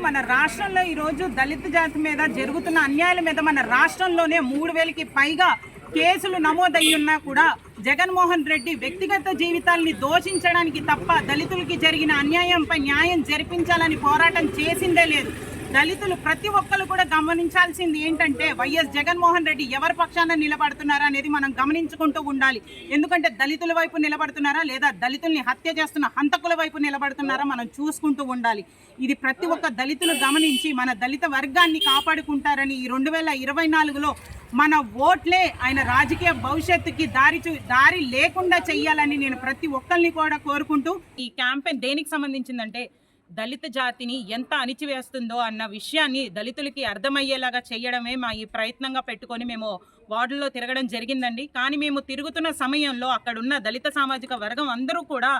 మన రాష్ట్రంలో ఈరోజు దళిత జాతి మీద జరుగుతున్న అన్యాయాల మీద మన రాష్ట్రంలోనే 3000కి పైగా కేసులు నమోదయ్యున్నా కూడా జగన్మోహన్ రెడ్డి వ్యక్తిగత జీవితాల్ని దోషించడానికి తప్ప దళితులకి జరిగిన అన్యాయంపై న్యాయం జరిపించాలని పోరాటం చేసిందే లేదు. దళితులు ప్రతి ఒక్కరు కూడా గమనించాల్సింది ఏంటంటే వైఎస్ జగన్మోహన్ రెడ్డి ఎవరి పక్షాన నిలబడుతున్నారా అనేది మనం గమనించుకుంటూ ఉండాలి. ఎందుకంటే దళితుల వైపు నిలబడుతున్నారా లేదా దళితుల్ని హత్య చేస్తున్న హంతకుల వైపు నిలబడుతున్నారా మనం చూసుకుంటూ ఉండాలి. ఇది ప్రతి ఒక్క దళితులు గమనించి మన దళిత వర్గాన్ని కాపాడుకుంటారని ఈ 2024లో మన ఓట్లే ఆయన రాజకీయ భవిష్యత్తుకి దారి లేకుండా చెయ్యాలని నేను ప్రతి ఒక్కరిని కూడా కోరుకుంటూ ఈ క్యాంపెయిన్ దేనికి సంబంధించిందంటే దళిత జాతిని ఎంత అణిచివేస్తుందో అన్న విషయాన్ని దళితులకి అర్థమయ్యేలాగా చేయడమే మా ఈ ప్రయత్నంగా పెట్టుకొని మేము వార్డుల్లో తిరగడం జరిగిందండి. కానీ మేము తిరుగుతున్న సమయంలో అక్కడున్న దళిత సామాజిక వర్గం అందరూ కూడా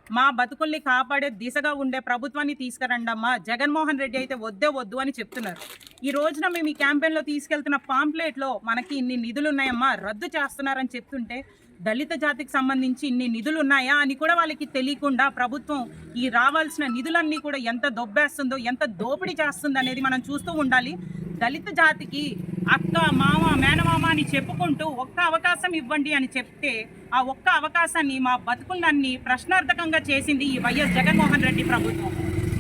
మా బతుకుల్ని కాపాడే దిశగా ఉండే ప్రభుత్వాన్ని తీసుకురండమ్మా, జగన్మోహన్ రెడ్డి అయితే వద్దు అని చెప్తున్నారు. ఈ రోజున మేము ఈ క్యాంపెయిన్లో తీసుకెళ్తున్న పాంప్లెట్లో మనకి ఇన్ని నిధులు ఉన్నాయమ్మా రద్దు చేస్తున్నారని చెప్తుంటే దళిత జాతికి సంబంధించి ఇన్ని నిధులు ఉన్నాయా అని కూడా వాళ్ళకి తెలియకుండా ప్రభుత్వం ఈ రావాల్సిన నిధులన్నీ కూడా ఎంత దొబ్బేస్తుందో ఎంత దోపిడీ చేస్తుందో అనేది మనం చూస్తూ ఉండాలి. దళిత జాతికి అక్క మామ మేనమామ అని చెప్పుకుంటూ ఒక్క అవకాశం ఇవ్వండి అని చెప్తే ఆ ఒక్క అవకాశాన్ని మా బతుకులన్నీ ప్రశ్నార్థకంగా చేసింది ఈ వైఎస్ జగన్మోహన్ రెడ్డి ప్రభుత్వం.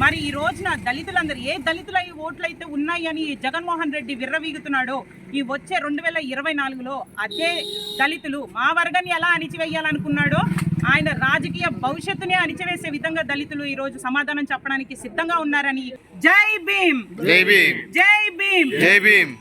మరి ఈ రోజున దళితులందరూ ఏ దళితులై ఓట్లయితే ఉన్నాయని జగన్మోహన్ రెడ్డి విర్రవీగుతున్నాడో ఈ వచ్చే 2024లో అదే దళితులు మా వర్గాన్ని ఎలా అణిచివేయాలనుకున్నాడో ఆయన రాజకీయ భవిష్యత్తునే అణిచివేసే విధంగా దళితులు ఈ రోజు సమాధానం చెప్పడానికి సిద్ధంగా ఉన్నారని జై భీమ్, జై భీమ్, జై భీమ్, జై భీమ్.